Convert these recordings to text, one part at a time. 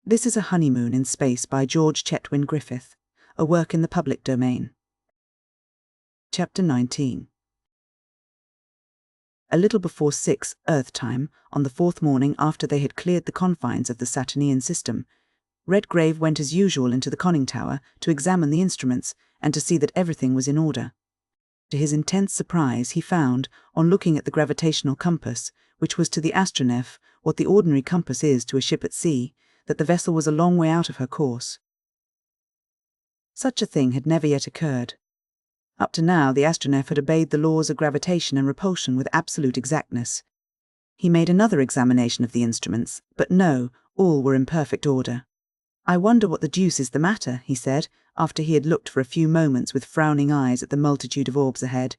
This is A Honeymoon in Space by George Chetwynd Griffith, a work in the public domain. Chapter 19. A little before 6 Earth time, on the fourth morning after they had cleared the confines of the Saturnian System, Redgrave went as usual into the conning tower to examine the instruments and to see that everything was in order. To his intense surprise, he found, on looking at the gravitational compass, which was to the Astronef what the ordinary compass is to a ship at sea, that the vessel was a long way out of her course. Such a thing had never yet occurred. Up to now, the Astronef had obeyed the laws of gravitation and repulsion with absolute exactness. He made another examination of the instruments, but no, all were in perfect order. "I wonder what the deuce is the matter," he said, after he had looked for a few moments with frowning eyes at the multitude of orbs ahead.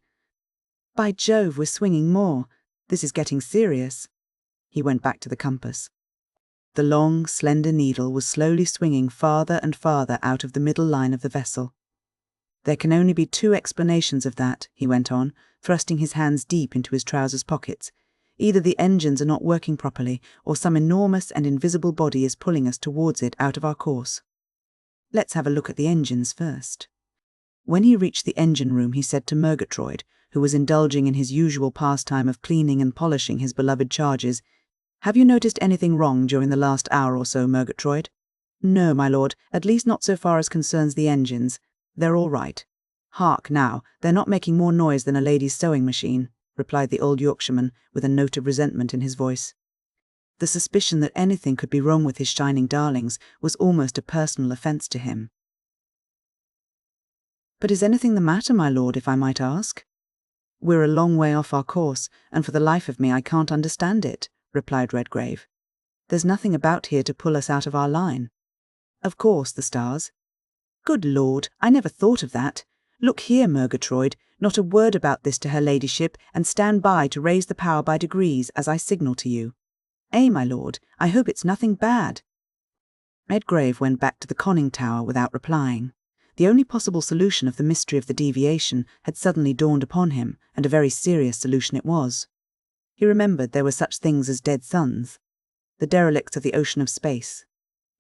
"By Jove, we're swinging more. This is getting serious." He went back to the compass. The long, slender needle was slowly swinging farther and farther out of the middle line of the vessel. "There can only be two explanations of that," he went on, thrusting his hands deep into his trousers pockets. "Either the engines are not working properly, or some enormous and invisible body is pulling us towards it out of our course. Let's have a look at the engines first." When he reached the engine room, he said to Murgatroyd, who was indulging in his usual pastime of cleaning and polishing his beloved charges, "Have you noticed anything wrong during the last hour or so, Murgatroyd?" "No, my lord, at least not so far as concerns the engines. They're all right." "Hark, now, they're not making more noise than a lady's sewing machine," replied the old Yorkshireman, with a note of resentment in his voice. The suspicion that anything could be wrong with his shining darlings was almost a personal offence to him. "But is anything the matter, my lord, if I might ask?" "We're a long way off our course, and for the life of me I can't understand it," replied Redgrave. "There's nothing about here to pull us out of our line." "Of course, the stars." "Good Lord, I never thought of that. Look here, Murgatroyd, not a word about this to her ladyship, and stand by to raise the power by degrees as I signal to you. My lord, I hope it's nothing bad." Redgrave went back to the conning tower without replying. The only possible solution of the mystery of the deviation had suddenly dawned upon him, and a very serious solution it was. He remembered there were such things as dead suns, the derelicts of the ocean of space,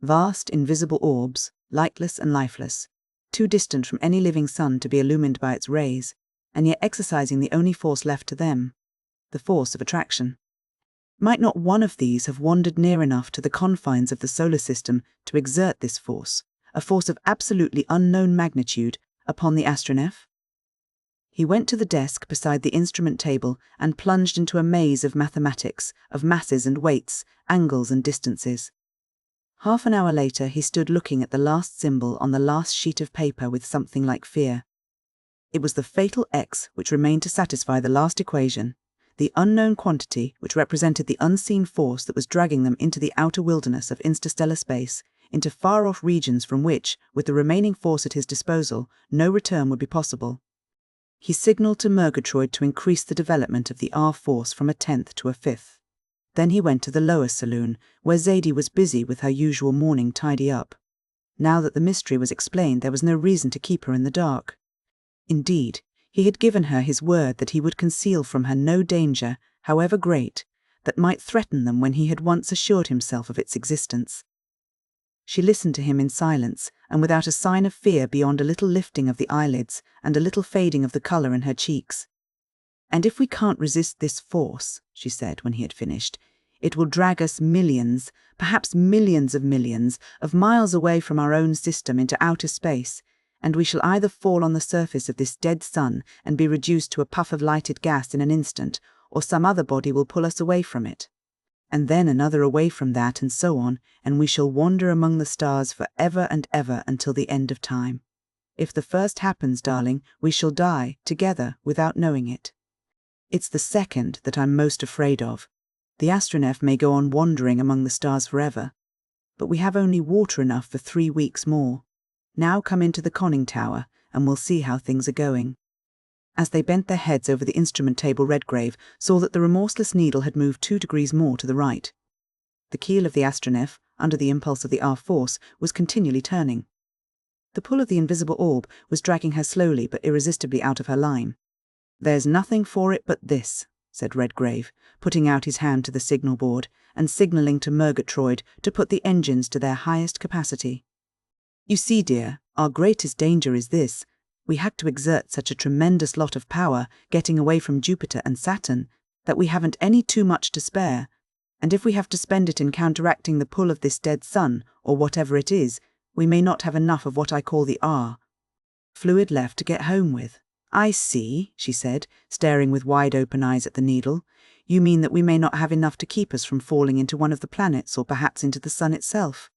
vast invisible orbs, lightless and lifeless, too distant from any living sun to be illumined by its rays, and yet exercising the only force left to them, the force of attraction. Might not one of these have wandered near enough to the confines of the solar system to exert this force, a force of absolutely unknown magnitude, upon the Astronef? He went to the desk beside the instrument table and plunged into a maze of mathematics, of masses and weights, angles and distances. Half an hour later he stood looking at the last symbol on the last sheet of paper with something like fear. It was the fatal X which remained to satisfy the last equation, the unknown quantity which represented the unseen force that was dragging them into the outer wilderness of interstellar space, into far-off regions from which, with the remaining force at his disposal, no return would be possible. He signalled to Murgatroyd to increase the development of the R-force from a 10th to a 5th. Then he went to the lower saloon, where Zadie was busy with her usual morning tidy-up. Now that the mystery was explained, there was no reason to keep her in the dark. Indeed, he had given her his word that he would conceal from her no danger, however great, that might threaten them when he had once assured himself of its existence. She listened to him in silence, and without a sign of fear beyond a little lifting of the eyelids and a little fading of the colour in her cheeks. "And if we can't resist this force," she said when he had finished, "it will drag us millions, perhaps millions of miles away from our own system into outer space, and we shall either fall on the surface of this dead sun and be reduced to a puff of lighted gas in an instant, or some other body will pull us away from it. And then another away from that, and so on, and we shall wander among the stars for ever and ever until the end of time. If the first happens, darling, we shall die, together, without knowing it. It's the second that I'm most afraid of. The Astronef may go on wandering among the stars forever, but we have only water enough for 3 weeks more. Now come into the conning tower, and we'll see how things are going." As they bent their heads over the instrument table, Redgrave saw that the remorseless needle had moved 2 degrees more to the right. The keel of the Astronef, under the impulse of the R-force, was continually turning. The pull of the invisible orb was dragging her slowly but irresistibly out of her line. "There's nothing for it but this," said Redgrave, putting out his hand to the signal board and signalling to Murgatroyd to put the engines to their highest capacity. You see, dear, our greatest danger is this. We had to exert such a tremendous lot of power getting away from Jupiter and Saturn that we haven't any too much to spare, and if we have to spend it in counteracting the pull of this dead sun, or whatever it is, we may not have enough of what I call the R fluid left to get home with. I see, she said, staring with wide-open eyes at the needle. You mean that we may not have enough to keep us from falling into one of the planets or perhaps into the sun itself?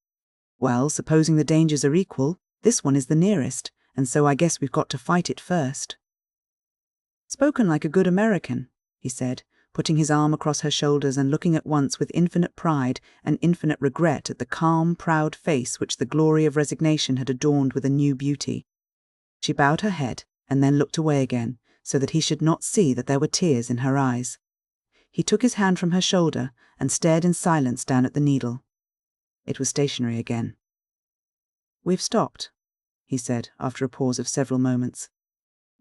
Well, supposing the dangers are equal, this one is the nearest, and so I guess we've got to fight it first. Spoken like a good American, he said, putting his arm across her shoulders and looking at once with infinite pride and infinite regret at the calm, proud face which the glory of resignation had adorned with a new beauty. She bowed her head and then looked away again, so that he should not see that there were tears in her eyes. He took his hand from her shoulder and stared in silence down at the needle. It was stationary again. We've stopped, he said after a pause of several moments.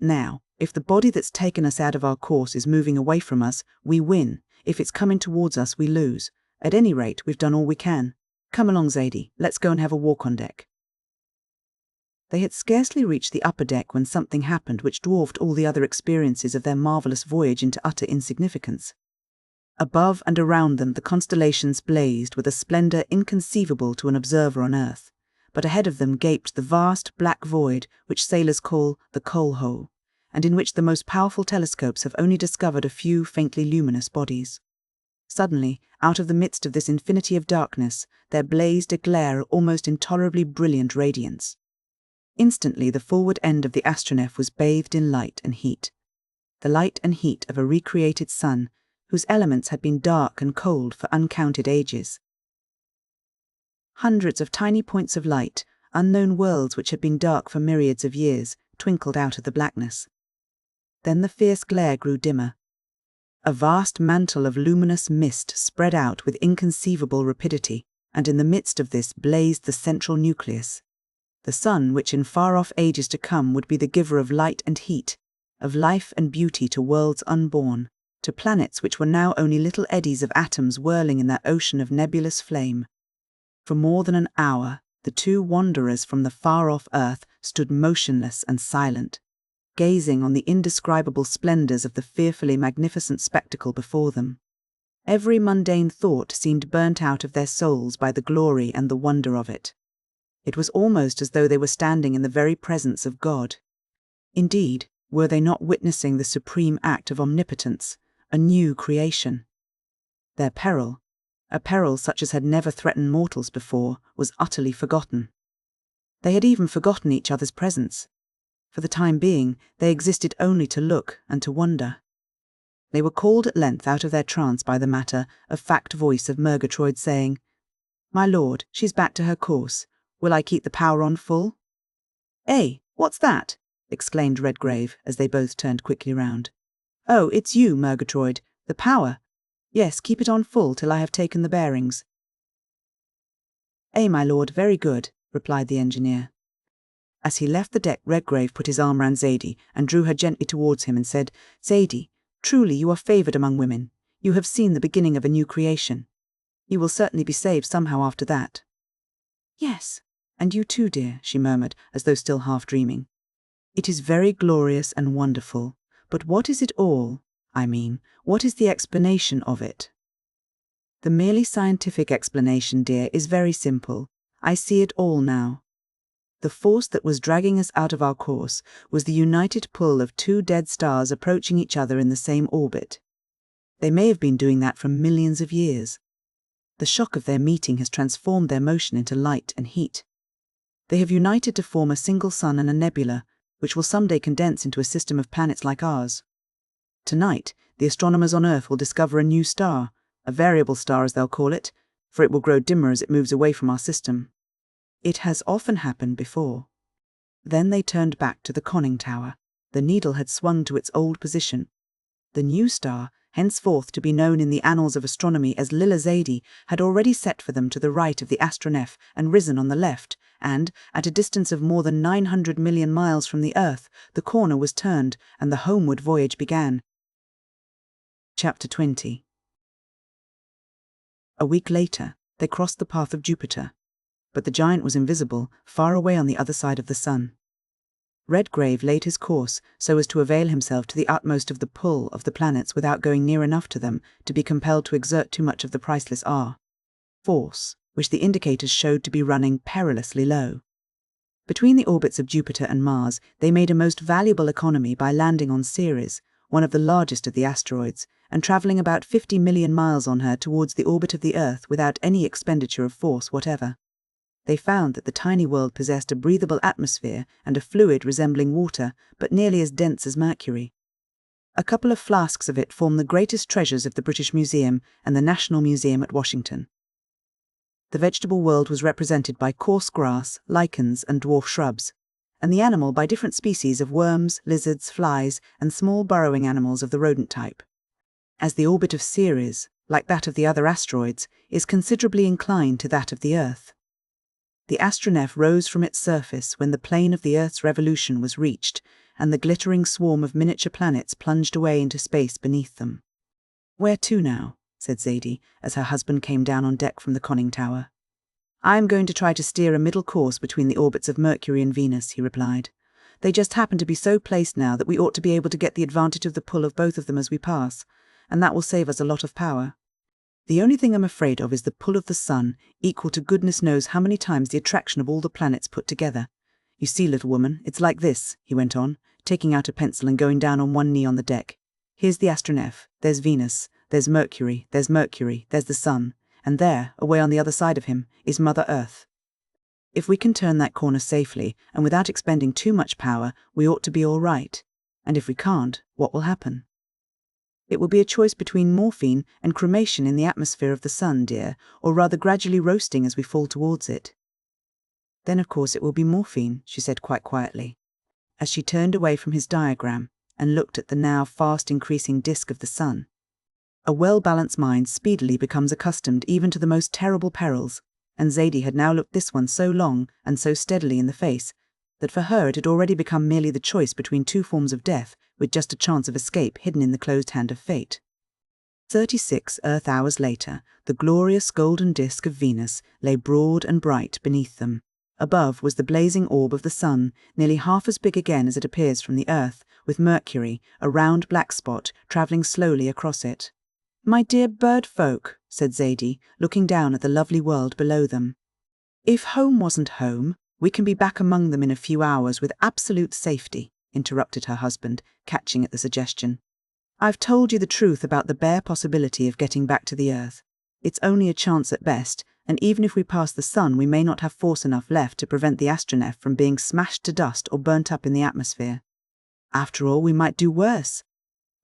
Now, if the body that's taken us out of our course is moving away from us, we win. If it's coming towards us, we lose. At any rate, we've done all we can. Come along, Zadie. Let's go and have a walk on deck. They had scarcely reached the upper deck when something happened which dwarfed all the other experiences of their marvellous voyage into utter insignificance. Above and around them the constellations blazed with a splendour inconceivable to an observer on Earth, but ahead of them gaped the vast black void which sailors call the coal hole, and in which the most powerful telescopes have only discovered a few faintly luminous bodies. Suddenly, out of the midst of this infinity of darkness, there blazed a glare of almost intolerably brilliant radiance. Instantly the forward end of the Astronef was bathed in light and heat. The light and heat of a recreated sun, whose elements had been dark and cold for uncounted ages. Hundreds of tiny points of light, unknown worlds which had been dark for myriads of years, twinkled out of the blackness. Then the fierce glare grew dimmer. A vast mantle of luminous mist spread out with inconceivable rapidity, and in the midst of this blazed the central nucleus. The sun, which in far-off ages to come would be the giver of light and heat, of life and beauty to worlds unborn, to planets which were now only little eddies of atoms whirling in that ocean of nebulous flame. For more than an hour, the two wanderers from the far-off Earth stood motionless and silent, gazing on the indescribable splendours of the fearfully magnificent spectacle before them. Every mundane thought seemed burnt out of their souls by the glory and the wonder of it. It was almost as though they were standing in the very presence of God. Indeed, were they not witnessing the supreme act of omnipotence, a new creation? Their peril, a peril such as had never threatened mortals before, was utterly forgotten. They had even forgotten each other's presence. For the time being, they existed only to look and to wonder. They were called at length out of their trance by the matter-of-fact voice of Murgatroyd saying, "My lord, she's back to her course. Will I keep the power on full?" "Eh, what's that?" exclaimed Redgrave, as they both turned quickly round. "Oh, it's you, Murgatroyd. The power? Yes, keep it on full till I have taken the bearings." "Eh, my lord, very good," replied the engineer. As he left the deck, Redgrave put his arm round Zadie and drew her gently towards him and said, "Zadie, truly you are favoured among women. You have seen the beginning of a new creation. You will certainly be saved somehow after that." "Yes, and you too, dear," she murmured, as though still half dreaming. "It is very glorious and wonderful, but what is it all? I mean, what is the explanation of it?" "The merely scientific explanation, dear, is very simple. I see it all now. The force that was dragging us out of our course was the united pull of two dead stars approaching each other in the same orbit. They may have been doing that for millions of years. The shock of their meeting has transformed their motion into light and heat. They have united to form a single sun and a nebula, which will someday condense into a system of planets like ours. Tonight, the astronomers on Earth will discover a new star, a variable star as they'll call it, for it will grow dimmer as it moves away from our system. It has often happened before." Then they turned back to the conning tower. The needle had swung to its old position. The new star, henceforth to be known in the annals of astronomy as Lilla Zadie, had already set for them to the right of the Astronef and risen on the left, and, at a distance of more than 900 million miles from the Earth, the corner was turned and the homeward voyage began. Chapter 20. A week later, they crossed the path of Jupiter, but the giant was invisible, far away on the other side of the sun. Redgrave laid his course so as to avail himself to the utmost of the pull of the planets without going near enough to them to be compelled to exert too much of the priceless force, which the indicators showed to be running perilously low. Between the orbits of Jupiter and Mars, they made a most valuable economy by landing on Ceres, one of the largest of the asteroids, and travelling about 50 million miles on her towards the orbit of the Earth without any expenditure of force whatever. They found that the tiny world possessed a breathable atmosphere and a fluid resembling water, but nearly as dense as mercury. A couple of flasks of it form the greatest treasures of the British Museum and the National Museum at Washington. The vegetable world was represented by coarse grass, lichens, and dwarf shrubs, and the animal by different species of worms, lizards, flies, and small burrowing animals of the rodent type. As the orbit of Ceres, like that of the other asteroids, is considerably inclined to that of the Earth, the Astronef rose from its surface when the plane of the Earth's revolution was reached, and the glittering swarm of miniature planets plunged away into space beneath them. "Where to now?" said Zadie, as her husband came down on deck from the conning tower. "I am going to try to steer a middle course between the orbits of Mercury and Venus," he replied. "They just happen to be so placed now that we ought to be able to get the advantage of the pull of both of them as we pass, and that will save us a lot of power. The only thing I'm afraid of is the pull of the sun, equal to goodness knows how many times the attraction of all the planets put together. You see, little woman, it's like this," he went on, taking out a pencil and going down on one knee on the deck. "Here's the Astronef, there's Venus, there's Mercury, there's the sun, and there, away on the other side of him, is Mother Earth. If we can turn that corner safely, and without expending too much power, we ought to be all right. And if we can't, what will happen? It will be a choice between morphine and cremation in the atmosphere of the sun, dear, or rather gradually roasting as we fall towards it." "Then of course it will be morphine," she said quite quietly, as she turned away from his diagram and looked at the now fast increasing disk of the sun. A well-balanced mind speedily becomes accustomed even to the most terrible perils, and Zadie had now looked this one so long and so steadily in the face that for her it had already become merely the choice between two forms of death with just a chance of escape hidden in the closed hand of fate. 36 Earth hours later, the glorious golden disk of Venus lay broad and bright beneath them. Above was the blazing orb of the sun, nearly half as big again as it appears from the Earth, with Mercury, a round black spot, travelling slowly across it. "My dear bird folk," said Zadie, looking down at the lovely world below them. "If home wasn't home, we can be back among them in a few hours with absolute safety," interrupted her husband, catching at the suggestion. "I've told you the truth about the bare possibility of getting back to the Earth. It's only a chance at best, and even if we pass the sun, we may not have force enough left to prevent the Astronef from being smashed to dust or burnt up in the atmosphere. After all, we might do worse."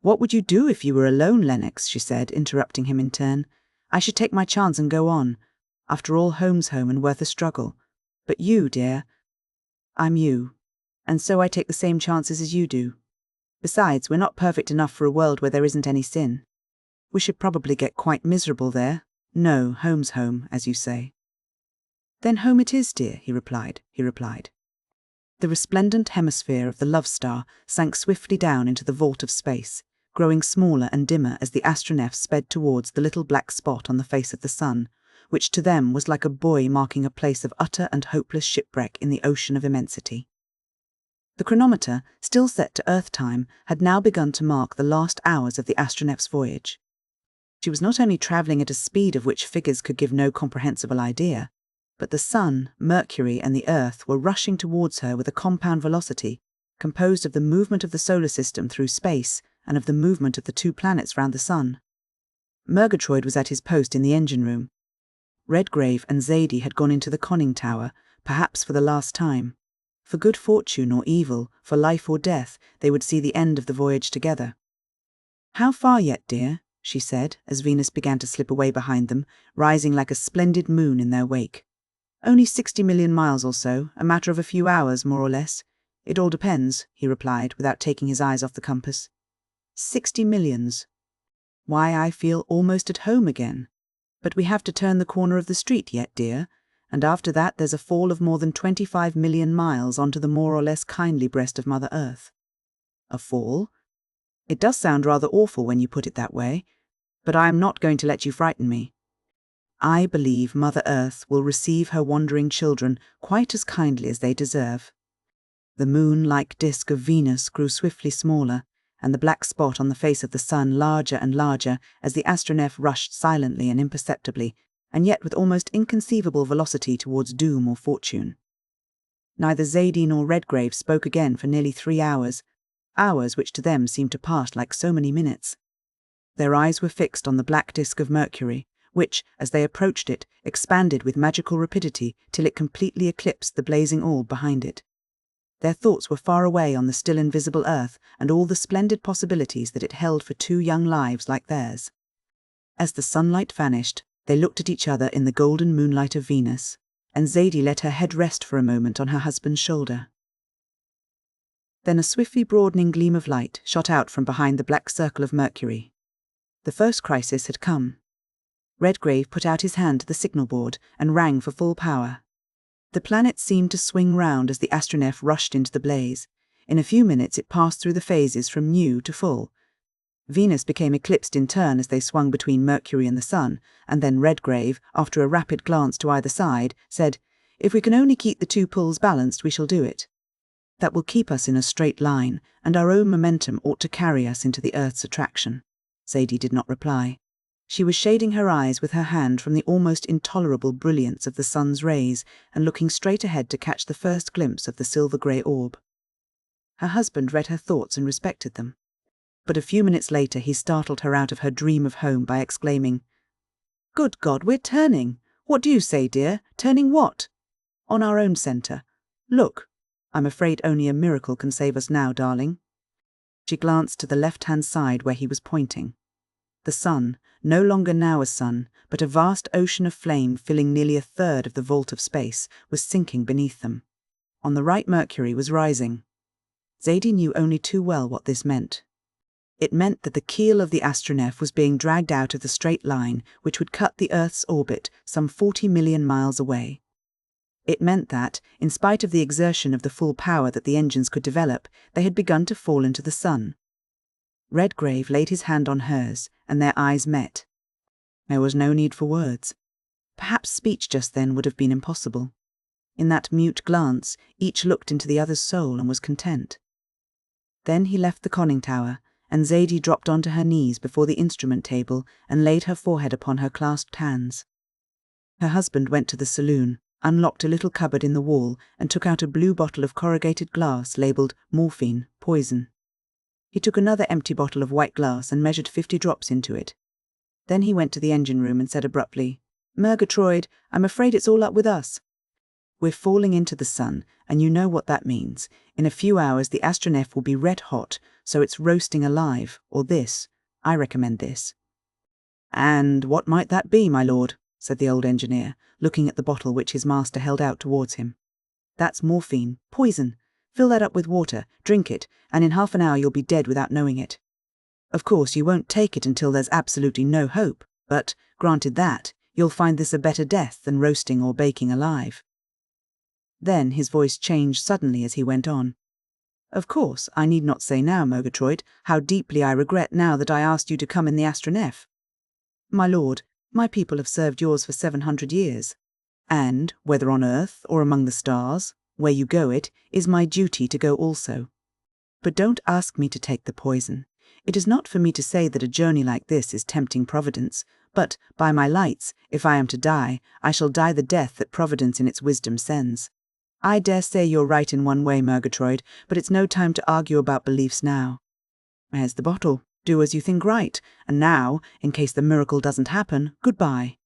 "What would you do if you were alone, Lennox?" she said, interrupting him in turn. "I should take my chance and go on. After all, home's home and worth a struggle. But you, dear—" "I'm you, and so I take the same chances as you do. Besides, we're not perfect enough for a world where there isn't any sin. We should probably get quite miserable there. No, home's home, as you say." "Then home it is, dear," he replied. The resplendent hemisphere of the Love Star sank swiftly down into the vault of space, growing smaller and dimmer as the Astronef sped towards the little black spot on the face of the sun, which to them was like a buoy marking a place of utter and hopeless shipwreck in the ocean of immensity. The chronometer, still set to Earth time, had now begun to mark the last hours of the Astronef's voyage. She was not only travelling at a speed of which figures could give no comprehensible idea, but the Sun, Mercury, and the Earth were rushing towards her with a compound velocity, composed of the movement of the solar system through space and of the movement of the two planets round the Sun. Murgatroyd was at his post in the engine room. Redgrave and Zadie had gone into the conning tower, perhaps for the last time. For good fortune or evil, for life or death, they would see the end of the voyage together. "How far yet, dear?" she said, as Venus began to slip away behind them, rising like a splendid moon in their wake. "Only 60 million miles or so, a matter of a few hours, more or less. It all depends," he replied, without taking his eyes off the compass. 60 millions. Why, I feel almost at home again. But we have to turn the corner of the street yet, dear, and after that there's a fall of more than 25 million miles onto the more or less kindly breast of Mother Earth." "A fall?" It does sound rather awful when you put it that way, but I am not going to let you frighten me. I believe Mother Earth will receive her wandering children quite as kindly as they deserve. The moon-like disk of Venus grew swiftly smaller, and the black spot on the face of the sun larger and larger as the Astronef rushed silently and imperceptibly, and yet with almost inconceivable velocity towards doom or fortune. Neither Zaidie nor Redgrave spoke again for nearly 3 hours, hours which to them seemed to pass like so many minutes. Their eyes were fixed on the black disk of Mercury, which, as they approached it, expanded with magical rapidity till it completely eclipsed the blazing orb behind it. Their thoughts were far away on the still invisible Earth and all the splendid possibilities that it held for 2 young lives like theirs. As the sunlight vanished, they looked at each other in the golden moonlight of Venus, and Zaidie let her head rest for a moment on her husband's shoulder. Then a swiftly broadening gleam of light shot out from behind the black circle of Mercury. The first crisis had come. Redgrave put out his hand to the signal board and rang for full power. The planet seemed to swing round as the Astronef rushed into the blaze. In a few minutes it passed through the phases from new to full. Venus became eclipsed in turn as they swung between Mercury and the Sun, and then Redgrave, after a rapid glance to either side, said, "If we can only keep the 2 poles balanced, we shall do it. That will keep us in a straight line, and our own momentum ought to carry us into the Earth's attraction." Zaidie did not reply. She was shading her eyes with her hand from the almost intolerable brilliance of the sun's rays and looking straight ahead to catch the first glimpse of the silver-grey orb. Her husband read her thoughts and respected them. But a few minutes later he startled her out of her dream of home by exclaiming, "Good God, we're turning! What do you say, dear? Turning what?" "On our own centre. Look. I'm afraid only a miracle can save us now, darling." She glanced to the left-hand side where he was pointing. The sun, no longer now a sun, but a vast ocean of flame filling nearly 1/3 of the vault of space, was sinking beneath them. On the right Mercury was rising. Zaidie knew only too well what this meant. It meant that the keel of the Astronef was being dragged out of the straight line which would cut the Earth's orbit some 40 million miles away. It meant that, in spite of the exertion of the full power that the engines could develop, they had begun to fall into the sun. Redgrave laid his hand on hers, and their eyes met. There was no need for words. Perhaps speech just then would have been impossible. In that mute glance, each looked into the other's soul and was content. Then he left the conning tower, and Zaidie dropped onto her knees before the instrument table and laid her forehead upon her clasped hands. Her husband went to the saloon, unlocked a little cupboard in the wall, and took out a blue bottle of corrugated glass labelled morphine, poison. He took another empty bottle of white glass and measured 50 drops into it. Then he went to the engine room and said abruptly, "Murgatroyd, I'm afraid it's all up with us. We're falling into the sun, and you know what that means. In a few hours the Astronef will be red hot, so it's roasting alive, or this. I recommend this." "And what might that be, my lord?" said the old engineer, looking at the bottle which his master held out towards him. "That's morphine, poison. Fill that up with water, drink it, and in half an hour you'll be dead without knowing it. Of course, you won't take it until there's absolutely no hope, but, granted that, you'll find this a better death than roasting or baking alive." Then his voice changed suddenly as he went on. "Of course, I need not say now, Murgatroyd, how deeply I regret now that I asked you to come in the Astronef. My lord, my people have served yours for 700 years, and, whether on Earth or among the stars, where you go it is my duty to go also. But don't ask me to take the poison. It is not for me to say that a journey like this is tempting Providence, but, by my lights, if I am to die, I shall die the death that Providence in its wisdom sends. I dare say you're right in one way, Murgatroyd, but it's no time to argue about beliefs now. There's the bottle. Do as you think right, and now, in case the miracle doesn't happen, goodbye."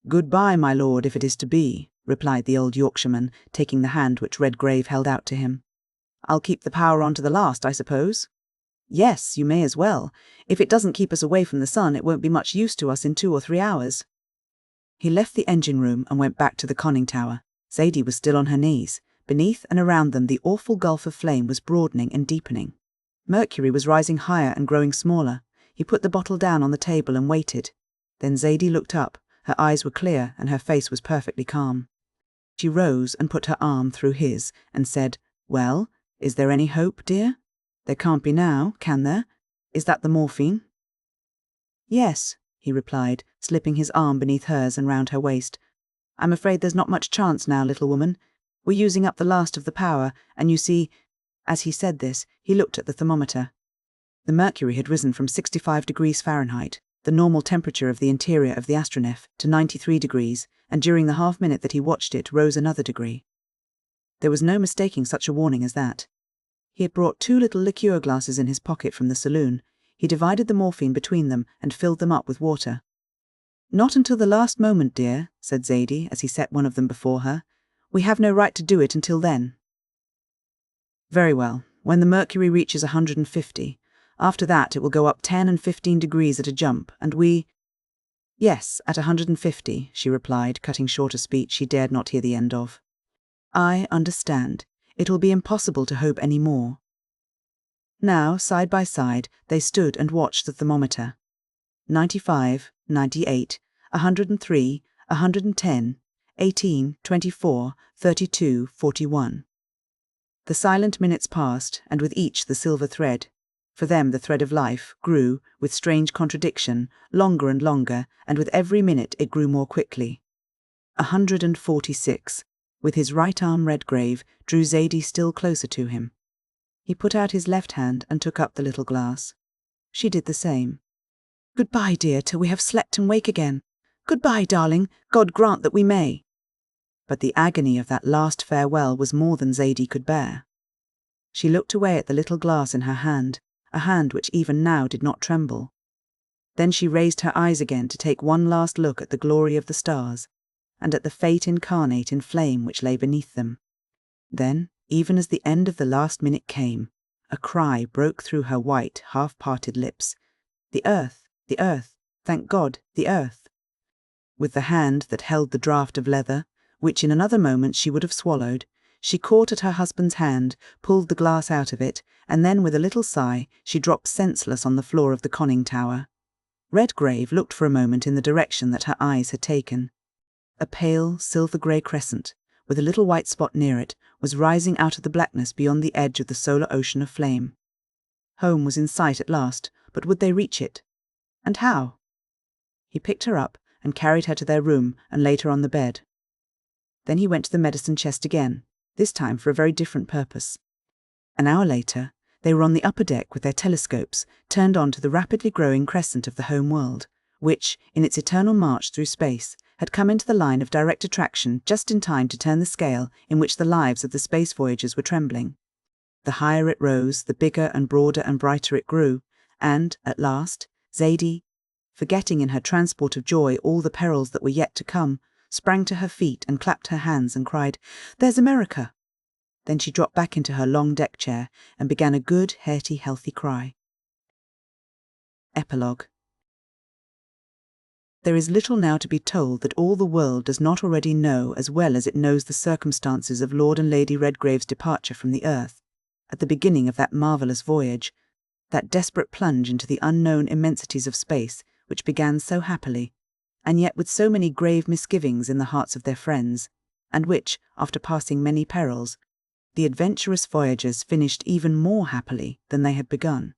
"Goodbye, my lord, if it is to be," replied the old Yorkshireman, taking the hand which Redgrave held out to him. "I'll keep the power on to the last, I suppose?" "Yes, you may as well. If it doesn't keep us away from the sun, it won't be much use to us in 2 or 3 hours." He left the engine room and went back to the conning tower. Zaidie was still on her knees. Beneath and around them the awful gulf of flame was broadening and deepening. Mercury was rising higher and growing smaller. He put the bottle down on the table and waited. Then Zaidie looked up. Her eyes were clear and her face was perfectly calm. She rose and put her arm through his and said, "Well, is there any hope, dear? There can't be now, can there? Is that the morphine?" "Yes," he replied, slipping his arm beneath hers and round her waist. "I'm afraid there's not much chance now, little woman. We're using up the last of the power, and you see—" As he said this, he looked at the thermometer. The mercury had risen from 65 degrees Fahrenheit, the normal temperature of the interior of the Astronef, to 93 degrees, and during the half-minute that he watched it rose another degree. There was no mistaking such a warning as that. He had brought 2 little liqueur glasses in his pocket from the saloon. He divided the morphine between them and filled them up with water. "Not until the last moment, dear," said Zadie as he set one of them before her. "We have no right to do it until then." "Very well. When the mercury reaches 150, after that it will go up 10 and 15 degrees at a jump, and we—" "Yes, at 150, she replied, cutting short a speech she dared not hear the end of. "I understand. It will be impossible to hope any more." Now, side by side, they stood and watched the thermometer. 95, 98, 103, 110, 18, 24, 32, 41. The silent minutes passed, and with each the silver thread, for them the thread of life, grew, with strange contradiction, longer and longer, and with every minute it grew more quickly. 146. With his right arm Redgrave drew Zadie still closer to him. He put out his left hand and took up the little glass. She did the same. "Goodbye, dear, till we have slept and wake again. Goodbye, darling, God grant that we may." But the agony of that last farewell was more than Zadie could bear. She looked away at the little glass in her hand, a hand which even now did not tremble. Then she raised her eyes again to take one last look at the glory of the stars, and at the fate incarnate in flame which lay beneath them. Then, even as the end of the last minute came, a cry broke through her white, half-parted lips. The earth, thank God, the earth. With the hand that held the draught of leather, which in another moment she would have swallowed, she caught at her husband's hand, pulled the glass out of it, and then with a little sigh she dropped senseless on the floor of the conning tower. Redgrave looked for a moment in the direction that her eyes had taken. A pale, silver-grey crescent, with a little white spot near it, was rising out of the blackness beyond the edge of the solar ocean of flame. Home was in sight at last, but would they reach it? And how? He picked her up and carried her to their room and laid her on the bed. Then he went to the medicine chest again, this time for a very different purpose. An hour later, they were on the upper deck with their telescopes turned on to the rapidly growing crescent of the home world, which, in its eternal march through space, had come into the line of direct attraction just in time to turn the scale in which the lives of the space voyagers were trembling. The higher it rose, the bigger and broader and brighter it grew, and, at last, Zadie, forgetting in her transport of joy all the perils that were yet to come, sprang to her feet and clapped her hands and cried, "There's America!" Then she dropped back into her long deck chair and began a good, hearty, healthy cry. Epilogue. There is little now to be told that all the world does not already know as well as it knows the circumstances of Lord and Lady Redgrave's departure from the earth, at the beginning of that marvellous voyage, that desperate plunge into the unknown immensities of space which began so happily, and yet with so many grave misgivings in the hearts of their friends, and which, after passing many perils, the adventurous voyagers finished even more happily than they had begun.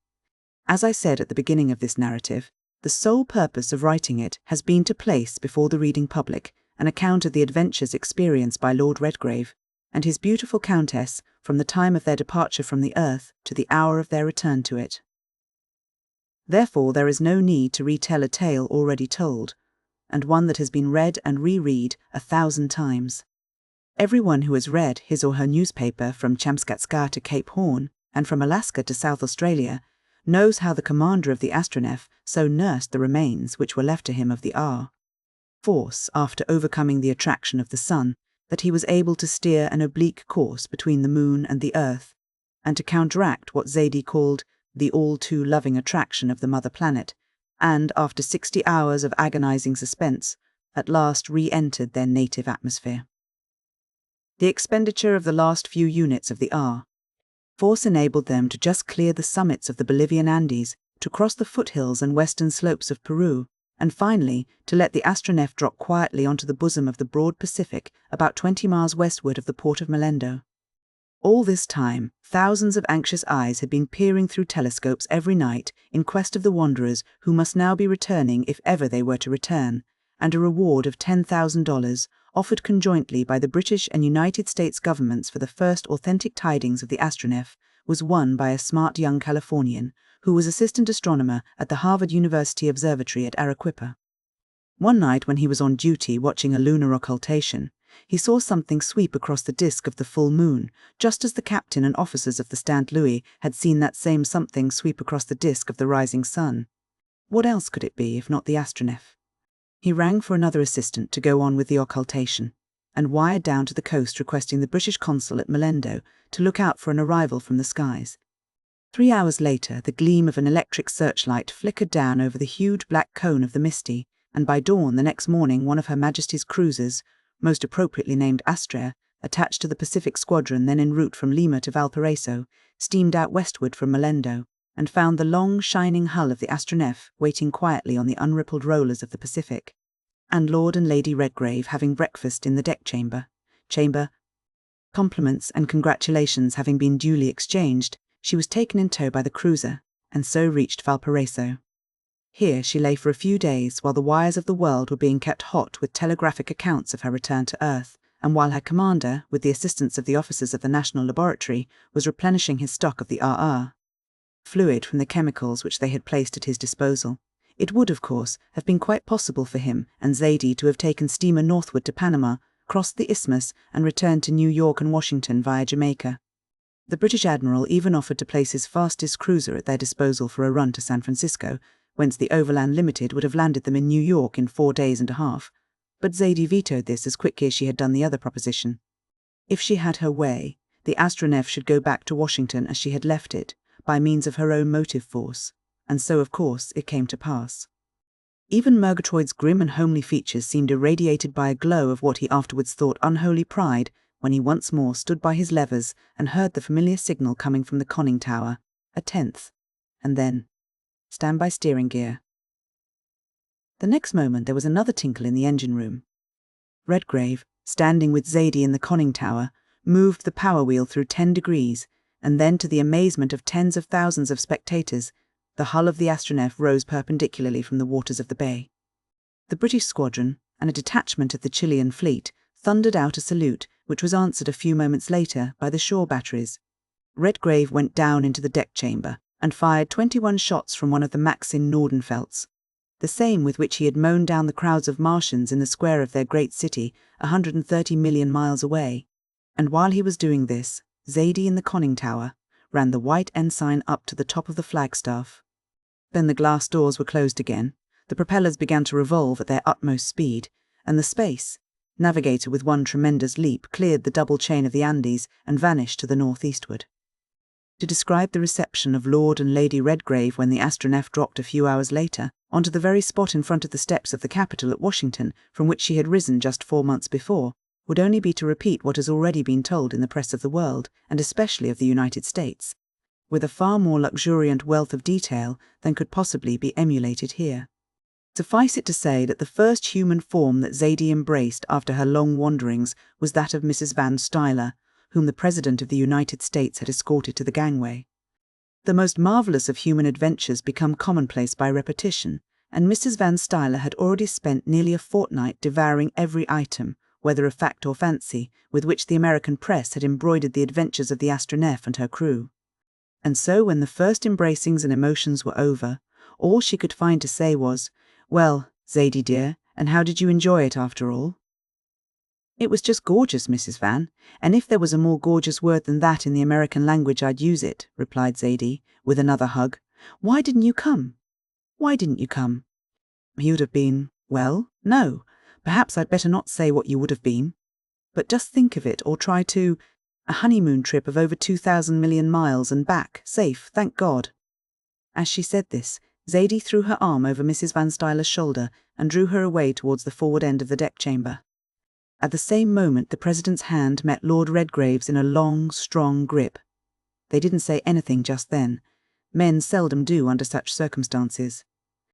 As I said at the beginning of this narrative, the sole purpose of writing it has been to place before the reading public an account of the adventures experienced by Lord Redgrave and his beautiful Countess from the time of their departure from the earth to the hour of their return to it. Therefore there is no need to retell a tale already told, and one that has been read and reread 1,000 times. Everyone who has read his or her newspaper from Chamskatska to Cape Horn, and from Alaska to South Australia, knows how the commander of the Astronef so nursed the remains which were left to him of the force after overcoming the attraction of the sun, that he was able to steer an oblique course between the moon and the earth, and to counteract what Zadie called the all-too-loving attraction of the mother planet, and, after 60 hours of agonizing suspense, at last re-entered their native atmosphere. The expenditure of the last few units of the force enabled them to just clear the summits of the Bolivian Andes, to cross the foothills and western slopes of Peru, and finally to let the Astronef drop quietly onto the bosom of the broad Pacific about 20 miles westward of the port of Melendo. All this time, thousands of anxious eyes had been peering through telescopes every night in quest of the wanderers who must now be returning if ever they were to return, and a reward of $10,000, offered conjointly by the British and United States governments for the first authentic tidings of the Astronef, was won by a smart young Californian who was assistant astronomer at the Harvard University Observatory at Arequipa. One night when he was on duty watching a lunar occultation, he saw something sweep across the disk of the full moon, just as the captain and officers of the St. Louis had seen that same something sweep across the disk of the rising sun. What else could it be if not the Astronef? He rang for another assistant to go on with the occultation, and wired down to the coast requesting the British consul at Melendo to look out for an arrival from the skies. 3 hours later, the gleam of an electric searchlight flickered down over the huge black cone of the Misty, and by dawn the next morning one of Her Majesty's cruisers, most appropriately named Astrea, attached to the Pacific Squadron then en route from Lima to Valparaiso, steamed out westward from Melendo, and found the long, shining hull of the Astronef waiting quietly on the unrippled rollers of the Pacific. And Lord and Lady Redgrave having breakfast in the deck chamber, compliments and congratulations having been duly exchanged, she was taken in tow by the cruiser, and so reached Valparaiso. Here she lay for a few days while the wires of the world were being kept hot with telegraphic accounts of her return to Earth, and while her commander, with the assistance of the officers of the National Laboratory, was replenishing his stock of the RR fluid from the chemicals which they had placed at his disposal. It would, of course, have been quite possible for him and Zaidie to have taken steamer northward to Panama, crossed the isthmus, and returned to New York and Washington via Jamaica. The British admiral even offered to place his fastest cruiser at their disposal for a run to San Francisco, whence the Overland Limited would have landed them in New York in 4 days and a half, but Zaidie vetoed this as quickly as she had done the other proposition. If she had her way, the Astronef should go back to Washington as she had left it, by means of her own motive force, and so, of course, it came to pass. Even Murgatroyd's grim and homely features seemed irradiated by a glow of what he afterwards thought unholy pride when he once more stood by his levers and heard the familiar signal coming from the conning tower, a 10th, and then, stand by steering gear. The next moment there was another tinkle in the engine room. Redgrave, standing with Zaidie in the conning tower, moved the power wheel through 10 degrees, and then, to the amazement of tens of thousands of spectators, the hull of the Astronef rose perpendicularly from the waters of the bay. The British squadron, and a detachment of the Chilean fleet, thundered out a salute, which was answered a few moments later by the shore batteries. Redgrave went down into the deck chamber, and fired 21 shots from one of the Maxim Nordenfeldts, the same with which he had mown down the crowds of Martians in the square of their great city, 130 million miles away. And while he was doing this, Zaidie in the conning tower ran the white ensign up to the top of the flagstaff. Then the glass doors were closed again, the propellers began to revolve at their utmost speed, and the Space Navigator with one tremendous leap cleared the double chain of the Andes and vanished to the northeastward. To describe the reception of Lord and Lady Redgrave when the Astronef dropped a few hours later onto the very spot in front of the steps of the Capitol at Washington from which she had risen just 4 months before, would only be to repeat what has already been told in the press of the world, and especially of the United States, with a far more luxuriant wealth of detail than could possibly be emulated here. Suffice it to say that the first human form that Zaidie embraced after her long wanderings was that of Mrs. Van Stuyler, whom the President of the United States had escorted to the gangway. The most marvellous of human adventures become commonplace by repetition, and Mrs. Van Stuyler had already spent nearly a fortnight devouring every item, whether of fact or fancy, with which the American press had embroidered the adventures of the Astronef and her crew. And so when the first embracings and emotions were over, all she could find to say was, "Well, Zaidie dear, and how did you enjoy it after all?" "It was just gorgeous, Mrs. Van, and if there was a more gorgeous word than that in the American language I'd use it," replied Zaidie, with another hug. "Why didn't you come? Why didn't you come?" He would have been, well, no, perhaps I'd better not say what you would have been. But just think of it, or try to. A honeymoon trip of over 2,000 million miles and back, safe, thank God. As she said this, Zaidie threw her arm over Mrs. Van Stuyler's shoulder and drew her away towards the forward end of the deck chamber. At the same moment the President's hand met Lord Redgrave's in a long, strong grip. They didn't say anything just then. Men seldom do under such circumstances.